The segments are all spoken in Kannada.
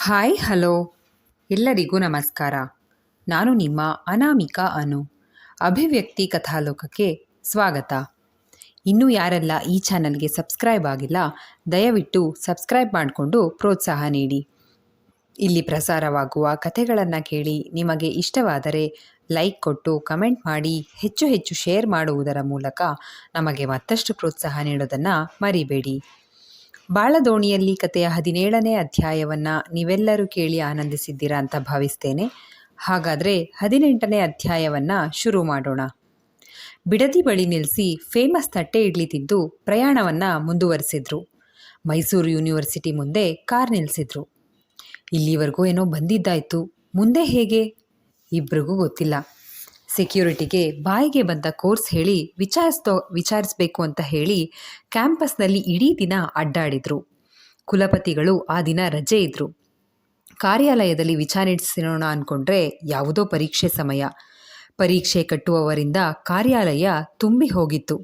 ಹಾಯ್ ಹಲೋ ಎಲ್ಲರಿಗೂ ನಮಸ್ಕಾರ. ನಾನು ನಿಮ್ಮ ಅನಾಮಿಕಾ ಅನು. ಅಭಿವ್ಯಕ್ತಿ ಕಥಾಲೋಕಕ್ಕೆ ಸ್ವಾಗತ. ಇನ್ನೂ ಯಾರೆಲ್ಲ ಈ ಚಾನಲ್ಗೆ ಸಬ್ಸ್ಕ್ರೈಬ್ ಆಗಿಲ್ಲ, ದಯವಿಟ್ಟು ಸಬ್ಸ್ಕ್ರೈಬ್ ಮಾಡಿಕೊಂಡು ಪ್ರೋತ್ಸಾಹ ನೀಡಿ. ಇಲ್ಲಿ ಪ್ರಸಾರವಾಗುವ ಕಥೆಗಳನ್ನು ಕೇಳಿ ನಿಮಗೆ ಇಷ್ಟವಾದರೆ ಲೈಕ್ ಕೊಟ್ಟು ಕಮೆಂಟ್ ಮಾಡಿ ಹೆಚ್ಚು ಹೆಚ್ಚು ಶೇರ್ ಮಾಡುವುದರ ಮೂಲಕ ನಮಗೆ ಮತ್ತಷ್ಟು ಪ್ರೋತ್ಸಾಹ ನೀಡೋದನ್ನು ಮರಿಬೇಡಿ. ಬಾಳದೋಣಿಯಲ್ಲಿ ಕಥೆಯ 17ನೇ ಅಧ್ಯಾಯವನ್ನು ನೀವೆಲ್ಲರೂ ಕೇಳಿ ಆನಂದಿಸಿದ್ದೀರಾ ಅಂತ ಭಾವಿಸ್ತೇನೆ. ಹಾಗಾದರೆ 18ನೇ ಅಧ್ಯಾಯವನ್ನು ಶುರು ಮಾಡೋಣ. ಬಿಡದಿ ಬಳಿ ನಿಲ್ಲಿಸಿ ಫೇಮಸ್ ತಟ್ಟೆ ಇಡ್ಲಿ ತಿಂದು ಪ್ರಯಾಣವನ್ನು ಮುಂದುವರಿಸಿದ್ರು. ಮೈಸೂರು ಯೂನಿವರ್ಸಿಟಿ ಮುಂದೆ ಕಾರ್ ನಿಲ್ಲಿಸಿದ್ರು. ಇಲ್ಲಿವರೆಗೂ ಏನೋ ಬಂದಿದ್ದಾಯಿತು, ಮುಂದೆ ಹೇಗೆ? ಇಬ್ರಿಗೂ ಗೊತ್ತಿಲ್ಲ. ಸೆಕ್ಯೂರಿಟಿಗೆ ಬಾಯಿಗೆ ಬಂದ ಕೋರ್ಸ್ ಹೇಳಿ ವಿಚಾರಿಸ್ಬೇಕು ಅಂತ ಹೇಳಿ ಕ್ಯಾಂಪಸ್ನಲ್ಲಿ ಇಡೀ ದಿನ ಅಡ್ಡಾಡಿದ್ರು. ಕುಲಪತಿಗಳು ಆ ದಿನ ರಜೆ ಇದ್ದರು. ಕಾರ್ಯಾಲಯದಲ್ಲಿ ವಿಚಾರಿಸೋಣ ಅಂದ್ಕೊಂಡ್ರೆ ಯಾವುದೋ ಪರೀಕ್ಷೆ ಸಮಯ. ಪರೀಕ್ಷೆ ಕಟ್ಟುವವರಿಂದ ಕಾರ್ಯಾಲಯ ತುಂಬಿ ಹೋಗಿತ್ತು.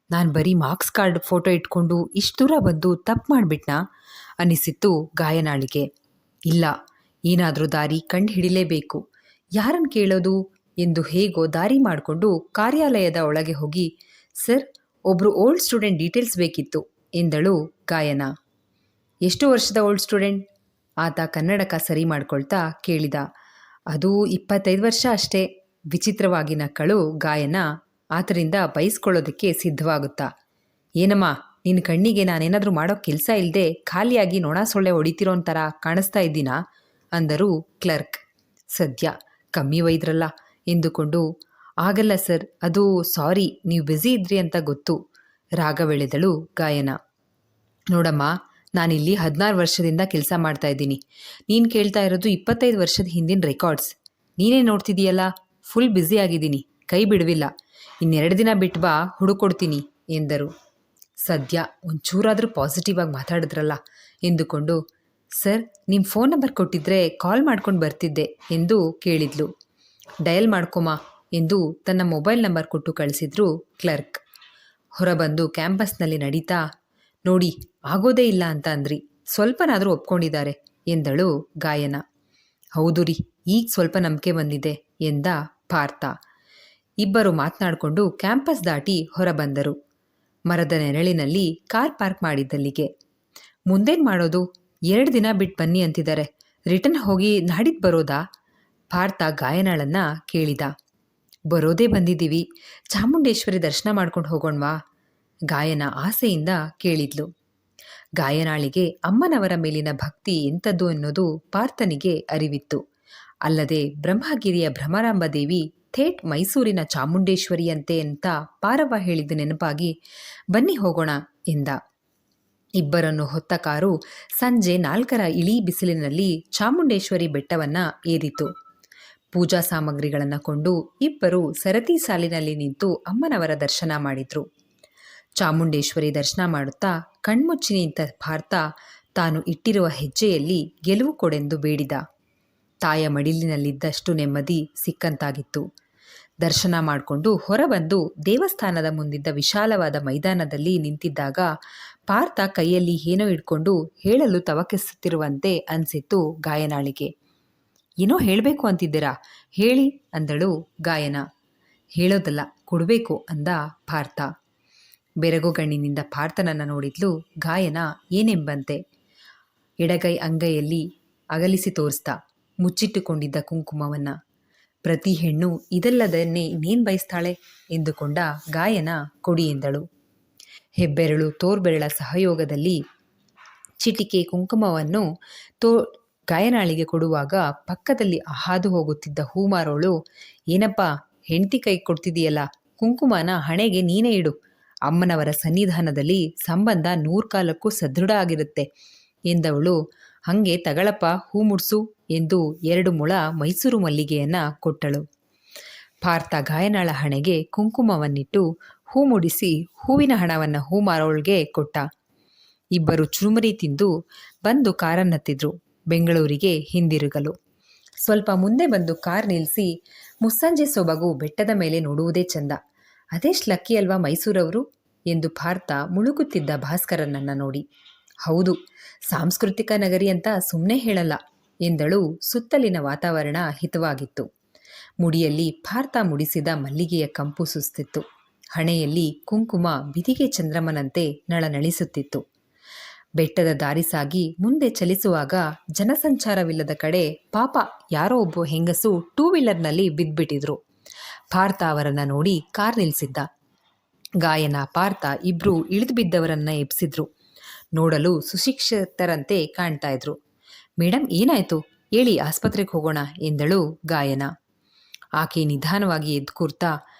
ನಾನು ಬರೀ ಮಾರ್ಕ್ಸ್ ಕಾರ್ಡ್ ಫೋಟೋ ಇಟ್ಕೊಂಡು ಇಷ್ಟು ದೂರ ಬಂದು ತಪ್ಪು ಮಾಡಿಬಿಟ್ನಾ ಅನ್ನಿಸಿತ್ತು ಗಾಯನಾಳಿಗೆ. ಇಲ್ಲ, ಏನಾದರೂ ದಾರಿ ಕಂಡು ಹಿಡಿಲೇಬೇಕು. ಯಾರನ್ನು ಕೇಳೋದು ಎಂದು ಹೇಗೋ ದಾರಿ ಮಾಡಿಕೊಂಡು ಕಾರ್ಯಾಲಯದ ಒಳಗೆ ಹೋಗಿ, ಸರ್, ಒಬ್ಬರು ಓಲ್ಡ್ ಸ್ಟೂಡೆಂಟ್ ಡೀಟೇಲ್ಸ್ ಬೇಕಿತ್ತು ಎಂದಳು ಗಾಯನ. ಎಷ್ಟು ವರ್ಷದ ಓಲ್ಡ್ ಸ್ಟೂಡೆಂಟ್? ಆತ ಕನ್ನಡಕ ಸರಿ ಮಾಡ್ಕೊಳ್ತಾ ಕೇಳಿದ. ಅದು 25 ವರ್ಷ ಅಷ್ಟೇ. ವಿಚಿತ್ರವಾಗಿ ನಕ್ಕಳು ಗಾಯನ. ಆತರಿಂದ ಬಯಸ್ಕೊಳ್ಳೋದಕ್ಕೆ ಸಿದ್ಧವಾಗುತ್ತಾ. ಏನಮ್ಮ, ನಿನ್ನ ಕಣ್ಣಿಗೆ ನಾನೇನಾದರೂ ಮಾಡೋ ಕೆಲಸ ಇಲ್ಲದೆ ಖಾಲಿಯಾಗಿ ನೊಣ ಸೊಳ್ಳೆ ಹೊಡಿತಿರೋನ್ ಥರ ಕಾಣಿಸ್ತಾ ಇದ್ದೀನಾ ಅಂದರು ಕ್ಲರ್ಕ್. ಸದ್ಯ ಕಮ್ಮಿ ಒಯ್ದ್ರಲ್ಲ ಎಂದುಕೊಂಡು, ಆಗಲ್ಲ ಸರ್, ಅದು ಸಾರಿ, ನೀವು ಬ್ಯುಸಿ ಇದ್ರಿ ಅಂತ ಗೊತ್ತು ರಾಗವೆಳೆದಳು ಗಾಯನ. ನೋಡಮ್ಮ, ನಾನಿಲ್ಲಿ 16 ವರ್ಷದಿಂದ ಕೆಲಸ ಮಾಡ್ತಾ ಇದ್ದೀನಿ. ನೀನು ಕೇಳ್ತಾ ಇರೋದು 25 ವರ್ಷದ ಹಿಂದಿನ ರೆಕಾರ್ಡ್ಸ್. ನೀನೇ ನೋಡ್ತಿದೀಯಲ್ಲ, ಫುಲ್ ಬ್ಯುಸಿ ಆಗಿದ್ದೀನಿ, ಕೈ ಬಿಡುವಿಲ್ಲ. ಇನ್ನೆರಡು ದಿನ ಬಿಟ್ಟು ಬಾ, ಹುಡುಕೊಡ್ತೀನಿ ಎಂದರು. ಸದ್ಯ ಒಂಚೂರಾದರೂ ಪಾಸಿಟಿವ್ ಆಗಿ ಮಾತಾಡಿದ್ರಲ್ಲ ಎಂದುಕೊಂಡು, ಸರ್, ನಿಮ್ಮ ಫೋನ್ ನಂಬರ್ ಕೊಟ್ಟಿದ್ರೆ ಕಾಲ್ ಮಾಡ್ಕೊಂಡು ಬರ್ತಿದ್ದೆ ಎಂದು ಕೇಳಿದ್ಲು. ಡಯಲ್ ಮಾಡ್ಕೊಮಾ ಎಂದು ತನ್ನ ಮೊಬೈಲ್ ನಂಬರ್ ಕೊಟ್ಟು ಕಳಿಸಿದ್ರು ಕ್ಲರ್ಕ್. ಹೊರಬಂದು ಕ್ಯಾಂಪಸ್ನಲ್ಲಿ ನಡೀತಾ, ನೋಡಿ, ಆಗೋದೇ ಇಲ್ಲ ಅಂತ ಅಂದ್ರಿ, ಸ್ವಲ್ಪನಾದರೂ ಒಪ್ಕೊಂಡಿದ್ದಾರೆ ಎಂದಳು ಗಾಯನ. ಹೌದು ರೀ, ಈಗ ಸ್ವಲ್ಪ ನಂಬಿಕೆ ಬಂದಿದೆ ಎಂದ ಪಾರ್ಥ. ಇಬ್ಬರು ಮಾತನಾಡಿಕೊಂಡು ಕ್ಯಾಂಪಸ್ ದಾಟಿ ಹೊರಬಂದರು. ಮರದ ನೆರಳಿನಲ್ಲಿ ಕಾರ್ ಪಾರ್ಕ್ ಮಾಡಿದ್ದಲ್ಲಿಗೆ. ಮುಂದೇನು ಮಾಡೋದು? 2 ದಿನ ಬಿಟ್ಟು ಬನ್ನಿ ಅಂತಿದ್ದಾರೆ. ರಿಟರ್ನ್ ಹೋಗಿ ನಾಡಿದ್ದು ಬರೋದಾ? ಪಾರ್ಥ ಗಾಯನಾಳನ್ನು ಕೇಳಿದ. ಬರೋದೇ ಬಂದಿದ್ದೀವಿ, ಚಾಮುಂಡೇಶ್ವರಿ ದರ್ಶನ ಮಾಡ್ಕೊಂಡು ಹೋಗೋಣವಾ? ಗಾಯನ ಆಸೆಯಿಂದ ಕೇಳಿದ್ಲು. ಗಾಯನಾಳಿಗೆ ಅಮ್ಮನವರ ಮೇಲಿನ ಭಕ್ತಿ ಎಂಥದ್ದು ಎನ್ನುವುದು ಪಾರ್ಥನಿಗೆ ಅರಿವಿತ್ತು. ಅಲ್ಲದೆ ಬ್ರಹ್ಮಗಿರಿಯ ಭ್ರಮರಾಂಬದೇವಿ ಥೇಟ್ ಮೈಸೂರಿನ ಚಾಮುಂಡೇಶ್ವರಿಯಂತೆ ಅಂತ ಪಾರವ್ವ ಹೇಳಿದ ನೆನಪಾಗಿ ಬನ್ನಿ ಹೋಗೋಣ ಎಂದ. ಇಬ್ಬರನ್ನು ಹೊತ್ತ ಕಾರು ಸಂಜೆ 4ರ ಇಳಿ ಬಿಸಿಲಿನಲ್ಲಿ ಚಾಮುಂಡೇಶ್ವರಿ ಬೆಟ್ಟವನ್ನು ಏರಿತು. ಪೂಜಾ ಸಾಮಗ್ರಿಗಳನ್ನು ಕೊಂಡು ಇಬ್ಬರು ಸರತಿ ಸಾಲಿನಲ್ಲಿ ನಿಂತು ಅಮ್ಮನವರ ದರ್ಶನ ಮಾಡಿದ್ರು. ಚಾಮುಂಡೇಶ್ವರಿ ದರ್ಶನ ಮಾಡುತ್ತಾ ಕಣ್ಮುಚ್ಚಿ ನಿಂತ ಪಾರ್ಥ ತಾನು ಇಟ್ಟಿರುವ ಹೆಜ್ಜೆಯಲ್ಲಿ ಗೆಲುವು ಕೊಡೆಂದು ಬೇಡಿದ. ತಾಯ ಮಡಿಲಿನಲ್ಲಿದ್ದಷ್ಟು ನೆಮ್ಮದಿ ಸಿಕ್ಕಂತಾಗಿತ್ತು. ದರ್ಶನ ಮಾಡಿಕೊಂಡು ಹೊರಬಂದು ದೇವಸ್ಥಾನದ ಮುಂದಿದ್ದ ವಿಶಾಲವಾದ ಮೈದಾನದಲ್ಲಿ ನಿಂತಿದ್ದಾಗ ಪಾರ್ಥ ಕೈಯಲ್ಲಿ ಏನೋ ಇಟ್ಕೊಂಡು ಹೇಳಲು ತವಕಿಸುತ್ತಿರುವಂತೆ ಅನಿಸಿತ್ತು ಗಾಯನಾಳಿಗೆ. ಏನೋ ಹೇಳಬೇಕು ಅಂತಿದ್ದೀರಾ, ಹೇಳಿ ಅಂದಳು ಗಾಯನ. ಹೇಳೋದಲ್ಲ, ಕೊಡಬೇಕು ಅಂದ ಪಾರ್ಥ. ಬೆರಗುಗಣ್ಣಿನಿಂದ ಪಾರ್ಥನನ್ನು ನೋಡಿದ್ಲು ಗಾಯನ ಏನೆಂಬಂತೆ. ಎಡಗೈ ಅಂಗೈಯಲ್ಲಿ ಅಗಲಿಸಿ ತೋರಿಸ್ತಾ ಮುಚ್ಚಿಟ್ಟುಕೊಂಡಿದ್ದ ಕುಂಕುಮವನ್ನು. ಪ್ರತಿ ಹೆಣ್ಣು ಇದಲ್ಲದನ್ನೇ ಇನ್ನೇನು ಬಯಸ್ತಾಳೆ ಎಂದುಕೊಂಡ ಗಾಯನ ಕೊಡಿ ಎಂದಳು. ಹೆಬ್ಬೆರಳು ತೋರ್ಬೆರಳ ಸಹಯೋಗದಲ್ಲಿ ಚಿಟಿಕೆ ಕುಂಕುಮವನ್ನು ಗಾಯನಾಳಿಗೆ ಕೊಡುವಾಗ ಪಕ್ಕದಲ್ಲಿ ಹಾದು ಹೋಗುತ್ತಿದ್ದ ಹೂಮಾರೋಳು, ಏನಪ್ಪ ಹೆಂಡತಿ ಕೈ ಕೊಡ್ತಿದೆಯಲ್ಲ, ಕುಂಕುಮನ ಹಣೆಗೆ ನೀನೇ ಇಡು. ಅಮ್ಮನವರ ಸನ್ನಿಧಾನದಲ್ಲಿ ಸಂಬಂಧ 100 ಕಾಲಕ್ಕೂ ಸದೃಢ ಆಗಿರುತ್ತೆ ಎಂದವಳು, ಹಂಗೆ ತಗಳಪ್ಪ, ಹೂ ಮುಡ್ಸು ಎಂದು 2 ಮೊಳ ಮೈಸೂರು ಮಲ್ಲಿಗೆಯನ್ನು ಕೊಟ್ಟಳು. ಪಾರ್ಥ ಗಾಯನಾಳ ಹಣೆಗೆ ಕುಂಕುಮವನ್ನಿಟ್ಟು ಹೂ ಮುಡಿಸಿ ಹೂವಿನ ಹಣವನ್ನು ಹೂಮಾರೋಳ್ಗೆ ಕೊಟ್ಟ. ಇಬ್ಬರು ಚುರುಮುರಿ ತಿಂದು ಬಂದು ಕಾರನ್ನತ್ತಿದ್ರು ಬೆಂಗಳೂರಿಗೆ ಹಿಂದಿರುಗಲು. ಸ್ವಲ್ಪ ಮುಂದೆ ಬಂದು ಕಾರ್ ನಿಲ್ಲಿಸಿ, ಮುಸ್ಸಂಜೆ ಸೊಬಗು ಬೆಟ್ಟದ ಮೇಲೆ ನೋಡುವುದೇ ಚಂದ, ಅದೆಷ್ಟು ಲಕ್ಕಿ ಅಲ್ವಾ ಮೈಸೂರವರು ಎಂದು ಪಾರ್ಥ ಮುಳುಗುತ್ತಿದ್ದ ಭಾಸ್ಕರನನ್ನು ನೋಡಿ. ಹೌದು, ಸಾಂಸ್ಕೃತಿಕ ನಗರಿ ಅಂತ ಸುಮ್ಮನೆ ಹೇಳಲ್ಲ ಎಂದಳು. ಸುತ್ತಲಿನ ವಾತಾವರಣ ಹಿತವಾಗಿತ್ತು. ಮುಡಿಯಲ್ಲಿ ಭಾರತ ಮುಡಿಸಿದ ಮಲ್ಲಿಗೆಯ ಕಂಪು ಸುಸ್ತಿತ್ತು. ಹಣೆಯಲ್ಲಿ ಕುಂಕುಮ ಬಿದಿಗೆ ಚಂದ್ರಮನಂತೆ ನಳನಳಿಸುತ್ತಿತ್ತು. ಬೆಟ್ಟದ ದಾರಿ ಸಾಗಿ ಮುಂದೆ ಚಲಿಸುವಾಗ ಜನಸಂಚಾರವಿಲ್ಲದ ಕಡೆ ಪಾಪ ಯಾರೋ ಒಬ್ಬ ಹೆಂಗಸು ಟೂ ವೀಲರ್ನಲ್ಲಿ ಬಿದ್ದುಬಿಟ್ಟಿದ್ರು. ಪಾರ್ಥ ಅವರನ್ನು ನೋಡಿ ಕಾರ್ ನಿಲ್ಲಿಸಿದ್ದ. ಗಾಯನ, ಪಾರ್ಥ ಇಬ್ರು ಇಳಿದು ಬಿದ್ದವರನ್ನ ಎಬ್ಸಿದ್ರು. ನೋಡಲು ಸುಶಿಕ್ಷಿತರಂತೆ ಕಾಣ್ತಾ ಇದ್ರು. ಮೇಡಮ್, ಏನಾಯ್ತು ಹೇಳಿ, ಆಸ್ಪತ್ರೆಗೆ ಹೋಗೋಣ ಎಂದಳು ಗಾಯನ. ಆಕೆ ನಿಧಾನವಾಗಿ ಎದ್ದು ಕೂರ್ತಾ,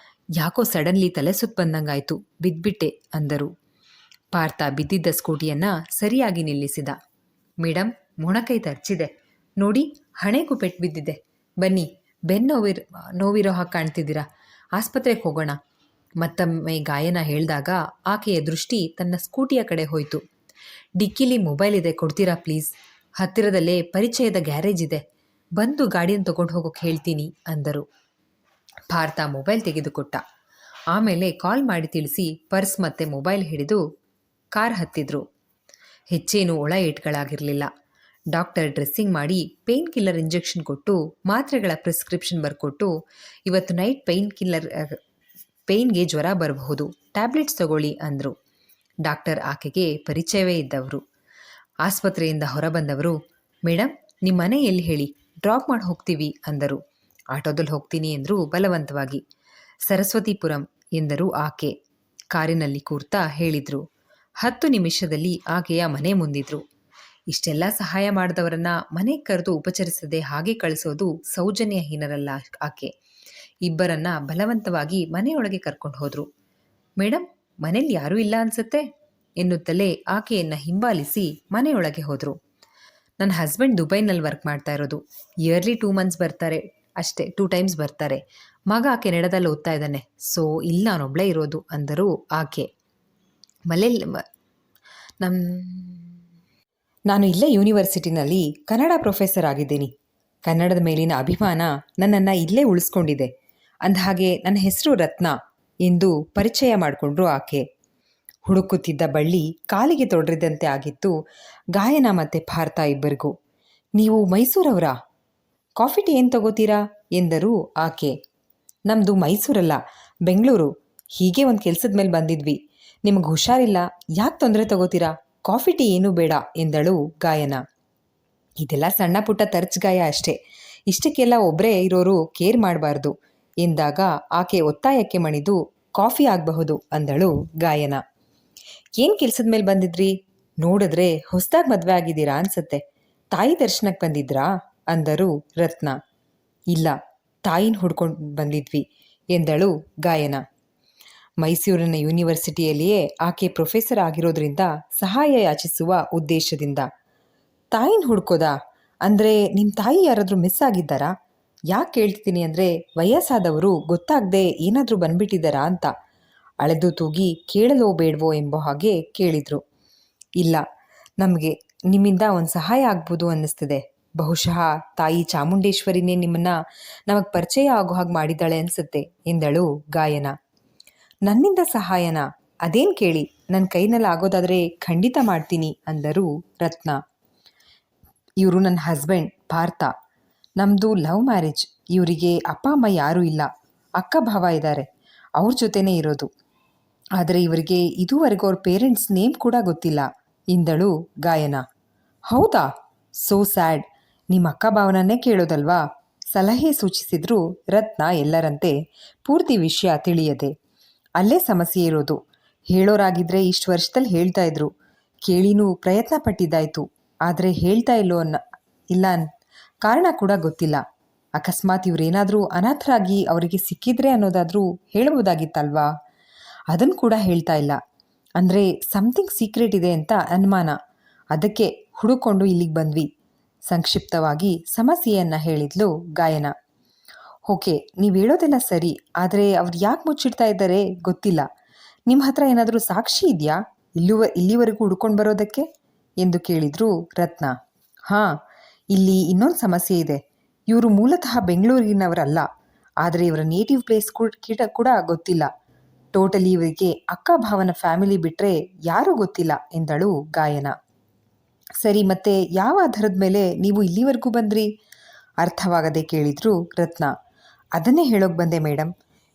ಯಾಕೋ ಸಡನ್ಲಿ ತಲೆ ಸುತ್ತ ಬಂದಂಗಾಯ್ತು, ಬಿದ್ಬಿಟ್ಟೆ ಅಂದರು. ಪಾರ್ಥ ಬಿದ್ದಿದ್ದ ಸ್ಕೂಟಿಯನ್ನು ಸರಿಯಾಗಿ ನಿಲ್ಲಿಸಿದ. ಮೇಡಮ್, ಮೊಣಕೈ ತರ್ಚಿದೆ ನೋಡಿ, ಹಣೆಗೂ ಪೆಟ್ಟು ಬಿದ್ದಿದೆ. ಬನ್ನಿ, ನೋವಿರೋ ಹಾಗೆ ಕಾಣ್ತಿದ್ದೀರಾ, ಆಸ್ಪತ್ರೆಗೆ ಹೋಗೋಣ. ಮತ್ತೊಮ್ಮೆ ಗಾಯನ ಹೇಳಿದಾಗ ಆಕೆಯ ದೃಷ್ಟಿ ತನ್ನ ಸ್ಕೂಟಿಯ ಕಡೆ ಹೋಯಿತು. ಡಿಕ್ಕಿಲಿ ಮೊಬೈಲ್ ಇದೆ, ಕೊಡ್ತೀರಾ ಪ್ಲೀಸ್? ಹತ್ತಿರದಲ್ಲೇ ಪರಿಚಯದ ಗ್ಯಾರೇಜ್ ಇದೆ, ಬಂದು ಗಾಡಿಯನ್ನು ತೊಗೊಂಡು ಹೋಗೋಕೆ ಹೇಳ್ತೀನಿ ಅಂದರು. ಪಾರ್ಥ ಮೊಬೈಲ್ ತೆಗೆದುಕೊಟ್ಟ. ಆಮೇಲೆ ಕಾಲ್ ಮಾಡಿ ತಿಳಿಸಿ ಪರ್ಸ್ ಮತ್ತು ಮೊಬೈಲ್ ಹಿಡಿದು ಕಾರ್ ಹತ್ತಿದ್ರು. ಹೆಚ್ಚೇನು ಒಳ ಏಟ್ಗಳಾಗಿರಲಿಲ್ಲ. ಡಾಕ್ಟರ್ ಡ್ರೆಸ್ಸಿಂಗ್ ಮಾಡಿ ಪೇಯ್ನ್ ಕಿಲ್ಲರ್ ಇಂಜೆಕ್ಷನ್ ಕೊಟ್ಟು ಮಾತ್ರೆಗಳ ಪ್ರಿಸ್ಕ್ರಿಪ್ಷನ್ ಬರ್ಕೊಟ್ಟು, ಇವತ್ತು ನೈಟ್ ಪೇಯ್ನ್ಗೆ ಜ್ವರ ಬರಬಹುದು, ಟ್ಯಾಬ್ಲೆಟ್ಸ್ ತಗೊಳ್ಳಿ ಅಂದರು. ಡಾಕ್ಟರ್ ಆಕೆಗೆ ಪರಿಚಯವೇ ಇದ್ದವರು. ಆಸ್ಪತ್ರೆಯಿಂದ ಹೊರಬಂದವರು, ಮೇಡಮ್ ನಿಮ್ಮ ಮನೆ ಎಲ್ಲಿ ಹೇಳಿ, ಡ್ರಾಪ್ ಮಾಡಿ ಹೋಗ್ತೀವಿ ಅಂದರು. ಆಟೋದಲ್ಲಿ ಹೋಗ್ತೀನಿ ಎಂದರು ಬಲವಂತವಾಗಿ. ಸರಸ್ವತಿಪುರಂ ಎಂದರು ಆಕೆ. ಕಾರಿನಲ್ಲಿ ಕೂರ್ತಾ ಹೇಳಿದರು. 10 ನಿಮಿಷದಲ್ಲಿ ಆಕೆಯ ಮನೆ ಮುಂದಿದ್ರು. ಇಷ್ಟೆಲ್ಲ ಸಹಾಯ ಮಾಡಿದವರನ್ನ ಮನೆಗೆ ಕರೆದು ಉಪಚರಿಸದೆ ಹಾಗೆ ಕಳಿಸೋದು ಸೌಜನ್ಯಹೀನರಲ್ಲ ಆಕೆ. ಇಬ್ಬರನ್ನ ಬಲವಂತವಾಗಿ ಮನೆಯೊಳಗೆ ಕರ್ಕೊಂಡು ಹೋದ್ರು. ಮೇಡಮ್, ಮನೇಲಿ ಯಾರೂ ಇಲ್ಲ ಅನ್ಸುತ್ತೆ ಎನ್ನುತ್ತಲೇ ಆಕೆಯನ್ನು ಹಿಂಬಾಲಿಸಿ ಮನೆಯೊಳಗೆ ಹೋದರು. ನನ್ನ ಹಸ್ಬೆಂಡ್ ದುಬೈನಲ್ಲಿ ವರ್ಕ್ ಮಾಡ್ತಾ ಇರೋದು. ಇಯರ್ಲಿ 2 ಮಂತ್ಸ್ ಬರ್ತಾರೆ ಅಷ್ಟೇ, 2 ಟೈಮ್ಸ್ ಬರ್ತಾರೆ. ಮಗ ಕೆನಡಾದಲ್ಲಿ ಓದ್ತಾ ಇದ್ದಾನೆ, ಸೊ ಇಲ್ಲಿ ನಾನೊಬ್ಳೇ ಇರೋದು ಅಂದರು ಆಕೆ. ನಾನು ಇಲ್ಲೇ ಯೂನಿವರ್ಸಿಟಿನಲ್ಲಿ ಕನ್ನಡ ಪ್ರೊಫೆಸರ್ ಆಗಿದ್ದೀನಿ. ಕನ್ನಡದ ಮೇಲಿನ ಅಭಿಮಾನ ನನ್ನನ್ನು ಇಲ್ಲೇ ಉಳಿಸ್ಕೊಂಡಿದೆ. ಅಂದಹಾಗೆ ನನ್ನ ಹೆಸರು ರತ್ನ ಎಂದು ಪರಿಚಯ ಮಾಡಿಕೊಂಡ್ರು ಆಕೆ. ಹುಡುಕುತ್ತಿದ್ದ ಬಳ್ಳಿ ಕಾಲಿಗೆ ತೊಡರಿದಂತೆ ಆಗಿತ್ತು ಗಾಯನ ಮತ್ತು ಪಾರ್ಥ ಇಬ್ಬರಿಗೂ. ನೀವು ಮೈಸೂರವರಾ? ಕಾಫಿ ಟೀ ಏನು ತಗೋತೀರಾ ಎಂದರು ಆಕೆ. ನಮ್ಮದು ಮೈಸೂರಲ್ಲ, ಬೆಂಗಳೂರು. ಹೀಗೆ ಒಂದು ಕೆಲಸದ ಮೇಲೆ ಬಂದಿದ್ವಿ. ನಿಮಗೆ ಹುಷಾರಿಲ್ಲ, ಯಾಕೆ ತೊಂದರೆ ತಗೋತೀರಾ? ಕಾಫಿ ಟೀ ಏನೂ ಬೇಡ ಎಂದಳು ಗಾಯನ. ಇದೆಲ್ಲ ಸಣ್ಣ ಪುಟ್ಟ ತರ್ಚ್ಗಾಯ ಅಷ್ಟೇ, ಇಷ್ಟಕ್ಕೆಲ್ಲ ಒಬ್ಬರೇ ಇರೋರು ಕೇರ್ ಮಾಡಬಾರ್ದು ಎಂದಾಗ ಆಕೆ ಒತ್ತಾಯಕ್ಕೆ ಮಣಿದು, ಕಾಫಿ ಆಗಬಹುದು ಅಂದಳು ಗಾಯನ. ಏನು ಕೆಲಸದ ಮೇಲೆ ಬಂದಿದ್ರಿ? ನೋಡಿದ್ರೆ ಹೊಸದಾಗಿ ಮದುವೆ ಆಗಿದ್ದೀರಾ ಅನ್ಸತ್ತೆ. ತಾಯಿ ದರ್ಶನಕ್ಕೆ ಬಂದಿದ್ರಾ ಅಂದರು ರತ್ನ. ಇಲ್ಲ, ತಾಯಿನ ಹುಡ್ಕೊಂಡು ಬಂದಿದ್ವಿ ಎಂದಳು ಗಾಯನ. ಮೈಸೂರಿನ ಯೂನಿವರ್ಸಿಟಿಯಲ್ಲಿಯೇ ಆಕೆ ಪ್ರೊಫೆಸರ್ ಆಗಿರೋದ್ರಿಂದ ಸಹಾಯ ಯಾಚಿಸುವ ಉದ್ದೇಶದಿಂದ. ತಾಯಿನ ಹುಡ್ಕೋದಾ? ಅಂದರೆ ನಿಮ್ಮ ತಾಯಿ ಯಾರಾದರೂ ಮಿಸ್ ಆಗಿದ್ದಾರಾ? ಯಾಕೆ ಕೇಳ್ತೀನಿ ಅಂದರೆ, ವಯಸ್ಸಾದವರು ಗೊತ್ತಾಗದೆ ಏನಾದರೂ ಬಂದ್ಬಿಟ್ಟಿದ್ದಾರಾ ಅಂತ. ಅಳೆದು ತೂಗಿ ಕೇಳಲೋ ಬೇಡವೋ ಎಂಬ ಹಾಗೆ ಕೇಳಿದರು. ಇಲ್ಲ, ನಮಗೆ ನಿಮ್ಮಿಂದ ಒಂದು ಸಹಾಯ ಆಗ್ಬೋದು ಅನ್ನಿಸ್ತಿದೆ. ಬಹುಶಃ ತಾಯಿ ಚಾಮುಂಡೇಶ್ವರಿನೇ ನಿಮ್ಮನ್ನು ನಮಗೆ ಪರಿಚಯ ಆಗೋ ಹಾಗೆ ಮಾಡಿದ್ದಾಳೆ ಅನಿಸುತ್ತೆ ಎಂದಳು ಗಾಯನ. ನನ್ನಿಂದ ಸಹಾಯನ? ಅದೇನು ಕೇಳಿ, ನನ್ನ ಕೈನಲ್ಲಿ ಆಗೋದಾದರೆ ಖಂಡಿತ ಮಾಡ್ತೀನಿ ಅಂದರು ರತ್ನ. ಇವರು ನನ್ನ ಹಸ್ಬೆಂಡ್ ಪಾರ್ಥ. ನಮ್ಮದು ಲವ್ ಮ್ಯಾರೇಜ್. ಇವರಿಗೆ ಅಪ್ಪ ಅಮ್ಮ ಯಾರೂ ಇಲ್ಲ, ಅಕ್ಕ ಭಾವ ಇದ್ದಾರೆ, ಅವ್ರ ಜೊತೆನೇ ಇರೋದು. ಆದರೆ ಇವರಿಗೆ ಇದುವರೆಗೂ ಅವ್ರ ಪೇರೆಂಟ್ಸ್ ನೇಮ್ ಕೂಡ ಗೊತ್ತಿಲ್ಲ ಎಂದಳು ಗಾಯನ. ಹೌದಾ? So sad. ನಿಮ್ಮ ಅಕ್ಕ ಭಾವನನ್ನೇ ಕೇಳೋದಲ್ವಾ? ಸಲಹೆ ಸೂಚಿಸಿದ್ರು ರತ್ನ ಎಲ್ಲರಂತೆ, ಪೂರ್ತಿ ವಿಷಯ ತಿಳಿಯದೆ. ಅಲ್ಲೇ ಸಮಸ್ಯೆ ಇರೋದು. ಹೇಳೋರಾಗಿದ್ದರೆ ಇಷ್ಟು ವರ್ಷದಲ್ಲಿ ಹೇಳ್ತಾ ಇದ್ರು. ಕೇಳಿನೂ ಪ್ರಯತ್ನ ಪಟ್ಟಿದ್ದಾಯಿತು. ಆದರೆ ಹೇಳ್ತಾ ಇಲ್ಲ ಕಾರಣ ಕೂಡ ಗೊತ್ತಿಲ್ಲ. ಅಕಸ್ಮಾತ್ ಇವರೇನಾದರೂ ಅನಾಥರಾಗಿ ಅವರಿಗೆ ಸಿಕ್ಕಿದ್ರೆ ಅನ್ನೋದಾದರೂ ಹೇಳ್ಬೋದಾಗಿತ್ತಲ್ವಾ? ಅದನ್ನು ಕೂಡ ಹೇಳ್ತಾ ಇಲ್ಲ. ಅಂದರೆ ಸಮಥಿಂಗ್ ಸೀಕ್ರೆಟ್ ಇದೆ ಅಂತ ಅನುಮಾನ. ಅದಕ್ಕೆ ಹುಡುಕೊಂಡು ಇಲ್ಲಿಗೆ ಬಂದ್ವಿ. ಸಂಕ್ಷಿಪ್ತವಾಗಿ ಸಮಸ್ಯೆಯನ್ನು ಹೇಳಿದ್ಲು ಗಾಯನ. ಓಕೆ, ನೀವು ಹೇಳೋದೆಲ್ಲ ಸರಿ, ಆದರೆ ಅವ್ರು ಯಾಕೆ ಮುಚ್ಚಿಡ್ತಾ ಇದ್ದಾರೆ ಗೊತ್ತಿಲ್ಲ. ನಿಮ್ಮ ಹತ್ರ ಏನಾದರೂ ಸಾಕ್ಷಿ ಇದೆಯಾ ಇಲ್ಲಿವರೆಗೂ ಹುಡ್ಕೊಂಡು ಬರೋದಕ್ಕೆ ಎಂದು ಕೇಳಿದರು ರತ್ನ. ಹಾಂ, ಇಲ್ಲಿ ಇನ್ನೊಂದು ಸಮಸ್ಯೆ ಇದೆ. ಇವರು ಮೂಲತಃ ಬೆಂಗಳೂರಿನವರಲ್ಲ, ಆದರೆ ಇವರ ನೇಟಿವ್ ಪ್ಲೇಸ್ ಕೂಡ ಗೊತ್ತಿಲ್ಲ. ಟೋಟಲಿ ಇವರಿಗೆ ಅಕ್ಕ ಭಾವನ ಫ್ಯಾಮಿಲಿ ಬಿಟ್ಟರೆ ಯಾರೂ ಗೊತ್ತಿಲ್ಲ ಎಂದಳು ಗಾಯನ. ಸರಿ, ಮತ್ತೆ ಯಾವ ಆಧಾರದ ಮೇಲೆ ನೀವು ಇಲ್ಲಿವರೆಗೂ ಬಂದ್ರಿ? ಅರ್ಥವಾಗದೆ ಕೇಳಿದ್ರು ರತ್ನ. ಅದನ್ನೇ ಹೇಳೋಕೆ ಬಂದೆ ಮೇಡಮ್.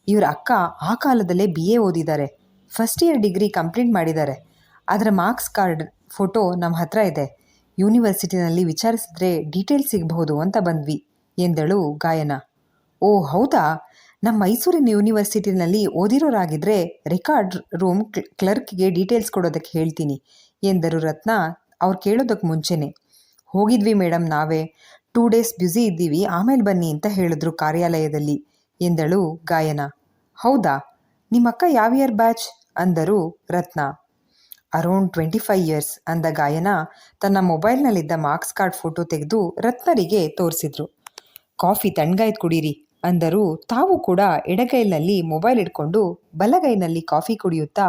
ಇವ್ರ ಅಕ್ಕ ಆ ಕಾಲದಲ್ಲೇ BA ಓದಿದ್ದಾರೆ, ಫಸ್ಟ್ ಇಯರ್ ಡಿಗ್ರಿ ಕಂಪ್ಲೀಟ್ ಮಾಡಿದ್ದಾರೆ. ಅದರ ಮಾರ್ಕ್ಸ್ ಕಾರ್ಡ್ ಫೋಟೋ ನಮ್ಮ ಹತ್ರ ಇದೆ. ಯೂನಿವರ್ಸಿಟಿನಲ್ಲಿ ವಿಚಾರಿಸಿದ್ರೆ ಡೀಟೇಲ್ಸ್ ಸಿಗಬಹುದು ಅಂತ ಬಂದ್ವಿ ಎಂದಳು ಗಾಯನ. ಓ ಹೌದಾ, ನಮ್ಮ ಮೈಸೂರಿನ ಯೂನಿವರ್ಸಿಟಿನಲ್ಲಿ ಓದಿರೋರಾಗಿದ್ದರೆ ರೆಕಾರ್ಡ್ ರೂಮ್ ಕ್ಲರ್ಕ್ಗೆ ಡೀಟೇಲ್ಸ್ ಕೊಡೋದಕ್ಕೆ ಹೇಳ್ತೀನಿ ಎಂದರು ರತ್ನ ಅವ್ರು ಕೇಳೋದಕ್ಕೆ ಮುಂಚೆನೇ. ಹೋಗಿದ್ವಿ ಮೇಡಮ್, ನಾವೇ 2 days ಬ್ಯುಸಿ ಇದ್ದೀವಿ, ಆಮೇಲೆ ಬನ್ನಿ ಅಂತ ಹೇಳಿದ್ರು ಕಾರ್ಯಾಲಯದಲ್ಲಿ ಎಂದಳು ಗಾಯನ. ಹೌದಾ, ನಿಮ್ಮ ಅಕ್ಕ ಯಾವ ಇಯರ್ ಬ್ಯಾಚ್ ಅಂದರು ರತ್ನ. ಅರೌಂಡ್ 25 years ಅಂದ ಗಾಯನ ತನ್ನ ಮೊಬೈಲ್ನಲ್ಲಿದ್ದ ಮಾರ್ಕ್ಸ್ ಕಾರ್ಡ್ ಫೋಟೋ ತೆಗೆದು ರತ್ನರಿಗೆ ತೋರಿಸಿದ್ರು. ಕಾಫಿ ತಣ್ಣಗಾಯ್ತು ಕುಡೀರಿ ಅಂದರು. ತಾವು ಕೂಡ ಎಡಗೈನಲ್ಲಿ ಮೊಬೈಲ್ ಇಟ್ಕೊಂಡು ಬಲಗೈನಲ್ಲಿ ಕಾಫಿ ಕುಡಿಯುತ್ತಾ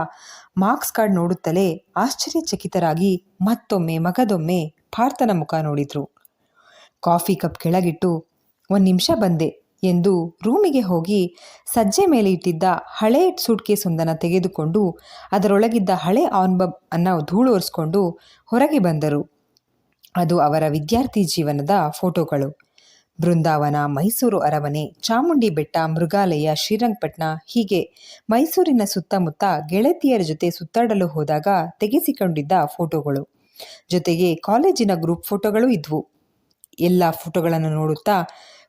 ಮಾರ್ಕ್ಸ್ ಕಾರ್ಡ್ ನೋಡುತ್ತಲೇ ಆಶ್ಚರ್ಯಚಕಿತರಾಗಿ ಮತ್ತೊಮ್ಮೆ ಮಗದೊಮ್ಮೆ ಪಾರ್ಥನ ಮುಖ ನೋಡಿದ್ರು. ಕಾಫಿ ಕಪ್ ಕೆಳಗಿಟ್ಟು 1 ನಿಮಿಷ ಬಂದೆ ಎಂದು ರೂಮಿಗೆ ಹೋಗಿ ಸಜ್ಜೆ ಮೇಲೆ ಇಟ್ಟಿದ್ದ ಹಳೆ ಸೂಟ್ಕೇಸೊಂದನ್ನು ತೆಗೆದುಕೊಂಡು ಅದರೊಳಗಿದ್ದ ಹಳೆ ಆಲ್ಬಮ್ ಅನ್ನು ಧೂಳೋರಿಸ್ಕೊಂಡು ಹೊರಗೆ ಬಂದರು. ಅದು ಅವರ ವಿದ್ಯಾರ್ಥಿ ಜೀವನದ ಫೋಟೋಗಳು. ಬೃಂದಾವನ, ಮೈಸೂರು ಅರಮನೆ, ಚಾಮುಂಡಿ ಬೆಟ್ಟ, ಮೃಗಾಲಯ, ಶ್ರೀರಂಗಪಟ್ಟಣ, ಹೀಗೆ ಮೈಸೂರಿನ ಸುತ್ತಮುತ್ತ ಗೆಳತಿಯರ ಜೊತೆ ಸುತ್ತಾಡಲು ಹೋದಾಗ ತೆಗೆಸಿಕೊಂಡಿದ್ದ ಫೋಟೋಗಳು. ಜೊತೆಗೆ ಕಾಲೇಜಿನ ಗ್ರೂಪ್ ಫೋಟೋಗಳು ಇದ್ವು. ಎಲ್ಲ ಫೋಟೋಗಳನ್ನು ನೋಡುತ್ತಾ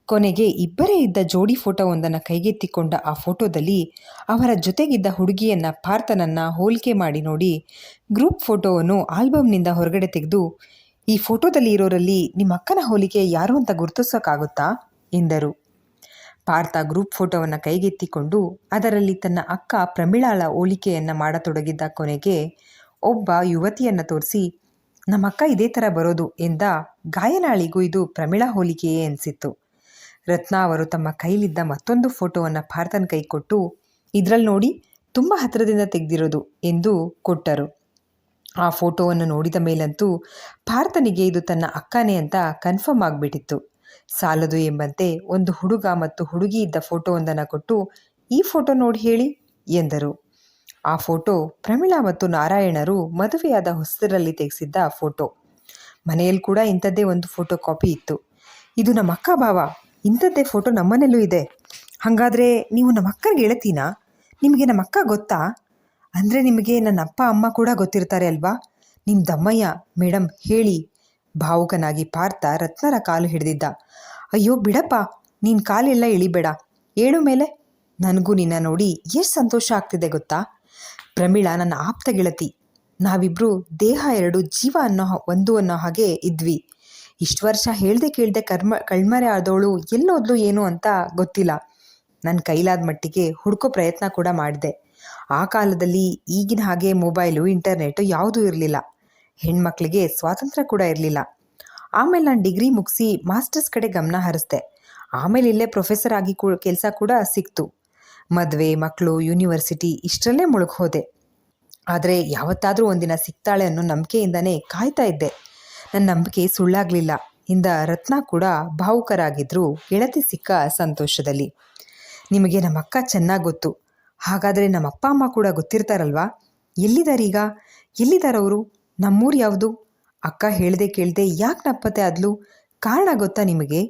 ಕೊನೆಗೆ ಇಬ್ಬರೇ ಇದ್ದ ಜೋಡಿ ಫೋಟೋವೊಂದನ್ನು ಕೈಗೆತ್ತಿಕೊಂಡ ಆ ಫೋಟೋದಲ್ಲಿ ಅವರ ಜೊತೆಗಿದ್ದ ಹುಡುಗಿಯನ್ನು ಪಾರ್ಥನನ್ನು ಹೋಲಿಕೆ ಮಾಡಿ ನೋಡಿ ಗ್ರೂಪ್ ಫೋಟೋವನ್ನು ಆಲ್ಬಮ್ನಿಂದ ಹೊರಗಡೆ ತೆಗೆದು, ಈ ಫೋಟೋದಲ್ಲಿ ಇರೋರಲ್ಲಿ ನಿಮ್ಮ ಅಕ್ಕನ ಹೋಲಿಕೆ ಯಾರು ಅಂತ ಗುರುತಿಸೋಕ್ಕಾಗುತ್ತಾ ಎಂದರು. ಪಾರ್ಥ ಗ್ರೂಪ್ ಫೋಟೋವನ್ನು ಕೈಗೆತ್ತಿಕೊಂಡು ಅದರಲ್ಲಿ ತನ್ನ ಅಕ್ಕ ಪ್ರಮೀಳಾಳ ಹೋಲಿಕೆಯನ್ನು ಮಾಡತೊಡಗಿದ್ದ ಕೊನೆಗೆ ಒಬ್ಬ ಯುವತಿಯನ್ನು ತೋರಿಸಿ, ನಮ್ಮ ಅಕ್ಕ ಇದೇ ಥರ ಬರೋದು ಎಂದ ಗಾಯನಾಳಿಗೂ ಇದು ಪ್ರಮೀಳಾ ಹೋಲಿಕೆಯೇ ಅನಿಸಿತ್ತು. ರತ್ನ ಅವರು ತಮ್ಮ ಕೈಲಿದ್ದ ಮತ್ತೊಂದು ಫೋಟೋವನ್ನು ಪಾರ್ಥನ ಕೈ ಕೊಟ್ಟು, ಇದರಲ್ಲಿ ನೋಡಿ, ತುಂಬ ಹತ್ತಿರದಿಂದ ತೆಗೆದಿರೋದು ಎಂದು ಕೊಟ್ಟರು. ಆ ಫೋಟೋವನ್ನು ನೋಡಿದ ಮೇಲಂತೂ ಪಾರ್ಥನಿಗೆ ಇದು ತನ್ನ ಅಕ್ಕನೇ ಅಂತ ಕನ್ಫರ್ಮ್ ಆಗಿಬಿಟ್ಟಿತ್ತು. ಸಾಲದು ಎಂಬಂತೆ ಒಂದು ಹುಡುಗ ಮತ್ತು ಹುಡುಗಿ ಇದ್ದ ಫೋಟೋವೊಂದನ್ನು ಕೊಟ್ಟು, ಈ ಫೋಟೋ ನೋಡಿ ಹೇಳಿ ಎಂದರು. ಆ ಫೋಟೋ ಪ್ರಮೀಳಾ ಮತ್ತು ನಾರಾಯಣರು ಮದುವೆಯಾದ ಹೊಸದರಲ್ಲಿ ತೆಗೆಸಿದ್ದ ಫೋಟೋ. ಮನೆಯಲ್ಲಿ ಕೂಡ ಇಂಥದ್ದೇ ಒಂದು ಫೋಟೋ ಕಾಪಿ ಇತ್ತು. ಇದು ನಮ್ಮ ಅಕ್ಕ ಭಾವ, ಇಂಥದ್ದೇ ಫೋಟೋ ನಮ್ಮನೆಯಲ್ಲೂ ಇದೆ. ಹಾಗಾದರೆ ನೀವು ನಮ್ಮ ಅಕ್ಕನ ಗೆಳತಿನಾ? ನಿಮಗೆ ನಮ್ಮ ಅಕ್ಕ ಗೊತ್ತಾ? ಅಂದರೆ ನಿಮಗೆ ನನ್ನ ಅಪ್ಪ ಅಮ್ಮ ಕೂಡ ಗೊತ್ತಿರ್ತಾರೆ ಅಲ್ವಾ? ನಿಮ್ಮ ದಮ್ಮಯ್ಯ ಮೇಡಮ್ ಹೇಳಿ. ಭಾವುಕನಾಗಿ ಪಾರ್ಥ ರತ್ನರ ಕಾಲು ಹಿಡಿದಿದ್ದ. ಅಯ್ಯೋ ಬಿಡಪ್ಪ, ನೀನು ಕಾಲೆಲ್ಲ ಇಳಿಬೇಡ, ಏಳು ಮೇಲೆ. ನನಗೂ ನಿನ್ನ ನೋಡಿ ಎಷ್ಟು ಸಂತೋಷ ಆಗ್ತಿದೆ ಗೊತ್ತಾ? ಪ್ರಮೀಳಾ ನನ್ನ ಆಪ್ತ ಗೆಳತಿ. ನಾವಿಬ್ಬರು ದೇಹ 2, ಜೀವ ಅನ್ನೋ ಹಾಗೆ ಇದ್ವಿ. ಇಷ್ಟು ವರ್ಷ ಹೇಳ್ದೆ ಕೇಳದೆ ಕಣ್ಮರೆ ಆದವಳು ಎಲ್ಲೋದ್ಲು ಏನು ಅಂತ ಗೊತ್ತಿಲ್ಲ. ನನ್ನ ಕೈಲಾದ ಮಟ್ಟಿಗೆ ಹುಡ್ಕೋ ಪ್ರಯತ್ನ ಕೂಡ ಮಾಡಿದೆ. ಆ ಕಾಲದಲ್ಲಿ ಈಗಿನ ಹಾಗೆ ಮೊಬೈಲು, ಇಂಟರ್ನೆಟ್ಟು ಯಾವುದೂ ಇರಲಿಲ್ಲ. ಹೆಣ್ಮಕ್ಳಿಗೆ ಸ್ವಾತಂತ್ರ್ಯ ಕೂಡ ಇರಲಿಲ್ಲ. ಆಮೇಲೆ ನಾನು ಡಿಗ್ರಿ ಮುಗಿಸಿ ಮಾಸ್ಟರ್ಸ್ ಕಡೆ ಗಮನ ಹರಿಸ್ದೆ. ಆಮೇಲೆ ಇಲ್ಲೇ ಪ್ರೊಫೆಸರ್ ಆಗಿ ಕೆಲಸ ಕೂಡ ಸಿಕ್ತು. ಮದುವೆ, ಮಕ್ಕಳು, ಯೂನಿವರ್ಸಿಟಿ ಇಷ್ಟರಲ್ಲೇ ಮುಳುಗೋದೆ. ಆದರೆ ಯಾವತ್ತಾದರೂ ಒಂದಿನ ಸಿಗ್ತಾಳೆ ಅನ್ನೋ ನಂಬಿಕೆಯಿಂದನೇ ಕಾಯ್ತಾ ಇದ್ದೆ. ನನ್ನ ನಂಬಿಕೆ ಸುಳ್ಳಾಗಲಿಲ್ಲ ಇಂದ ರತ್ನ ಕೂಡ ಭಾವುಕರಾಗಿದ್ದರು ಗೆಳತಿ ಸಿಕ್ಕ ಸಂತೋಷದಲ್ಲಿ. ನಿಮಗೆ ನಮ್ಮ ಅಕ್ಕ ಚೆನ್ನಾಗಿ ಗೊತ್ತು. ಹಾಗಾದರೆ ನಮ್ಮ ಅಪ್ಪ ಅಮ್ಮ ಕೂಡ ಗೊತ್ತಿರ್ತಾರಲ್ವಾ? ಎಲ್ಲಿದ್ದಾರೀಗ? ಎಲ್ಲಿದ್ದಾರವರು? ನಮ್ಮೂರು ಯಾವುದು? ಅಕ್ಕ ಹೇಳ್ದೆ ಕೇಳದೆ ಯಾಕೆ ನಪ್ಪತ್ತೆ ಆದ್ಲು? ಕಾರಣ ಗೊತ್ತಾ ನಿಮಗೆ?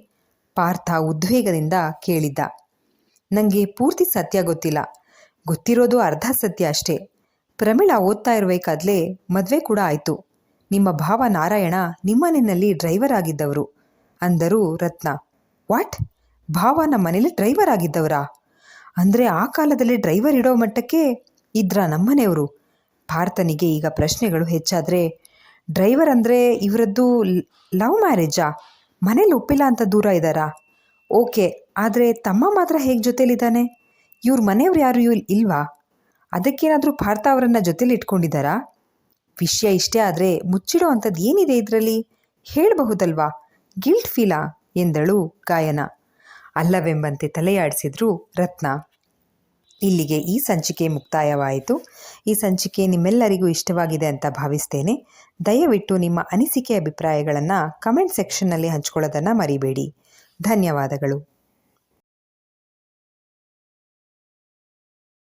ಪಾರ್ಥ ಉದ್ವೇಗದಿಂದ ಕೇಳಿದ್ದ. ನನಗೆ ಪೂರ್ತಿ ಸತ್ಯ ಗೊತ್ತಿಲ್ಲ. ಗೊತ್ತಿರೋದು ಅರ್ಧ ಸತ್ಯ ಅಷ್ಟೇ. ಪ್ರಮೀಳಾ ಓದ್ತಾ ಇರಬೇಕಾದ್ಲೇ ಮದುವೆ ಕೂಡ ಆಯಿತು. ನಿಮ್ಮ ಭಾವ ನಾರಾಯಣ ನಿಮ್ಮನೆಯಲ್ಲಿ ಡ್ರೈವರ್ ಆಗಿದ್ದವರು ಅಂದರು ರತ್ನ. ವಾಟ್? ಭಾವ ನಮ್ಮ ಮನೇಲಿ ಡ್ರೈವರ್ ಆಗಿದ್ದವರಾ? ಅಂದರೆ ಆ ಕಾಲದಲ್ಲಿ ಡ್ರೈವರ್ ಇಡೋ ಮಟ್ಟಕ್ಕೆ ಇದ್ರ ನಮ್ಮನೆಯವರು? ಪಾರ್ಥನಿಗೆ ಈಗ ಪ್ರಶ್ನೆಗಳು ಹೆಚ್ಚಾದರೆ, ಡ್ರೈವರ್ ಅಂದರೆ ಇವರದ್ದು ಲವ್ ಮ್ಯಾರೇಜಾ? ಮನೇಲಿ ಒಪ್ಪಿಲ್ಲ ಅಂತ ದೂರ ಇದ್ದಾರಾ? ಓಕೆ, ಆದರೆ ತಮ್ಮ ಮಾತ್ರ ಹೇಗೆ ಜೊತೇಲಿದ್ದಾನೆ? ಇವ್ರ ಮನೆಯವ್ರು ಯಾರು ಇಲ್ವಾ? ಅದಕ್ಕೇನಾದರೂ ಪಾರ್ಥ ಅವರನ್ನು ಜೊತೇಲಿ ಇಟ್ಕೊಂಡಿದ್ದಾರಾ? ವಿಷಯ ಇಷ್ಟೇ ಆದರೆ ಮುಚ್ಚಿಡೋ ಅಂಥದ್ದು ಏನಿದೆ ಇದರಲ್ಲಿ? ಹೇಳಬಹುದಲ್ವಾ? ಗಿಲ್ಟ್ ಫೀಲಾ ಎಂದಳು ಗಾಯನ. ಅಲ್ಲವೆಂಬಂತೆ ತಲೆಯಾಡಿಸಿದ್ರು ರತ್ನ. ಇಲ್ಲಿಗೆ ಈ ಸಂಚಿಕೆ ಮುಕ್ತಾಯವಾಯಿತು. ಈ ಸಂಚಿಕೆ ನಿಮ್ಮೆಲ್ಲರಿಗೂ ಇಷ್ಟವಾಗಿದೆ ಅಂತ ಭಾವಿಸ್ತೇನೆ. ದಯವಿಟ್ಟು ನಿಮ್ಮ ಅನಿಸಿಕೆ, ಅಭಿಪ್ರಾಯಗಳನ್ನು ಕಮೆಂಟ್ ಸೆಕ್ಷನ್ನಲ್ಲಿ ಹಂಚ್ಕೊಳ್ಳೋದನ್ನು ಮರಿಬೇಡಿ. ಧನ್ಯವಾದಗಳು.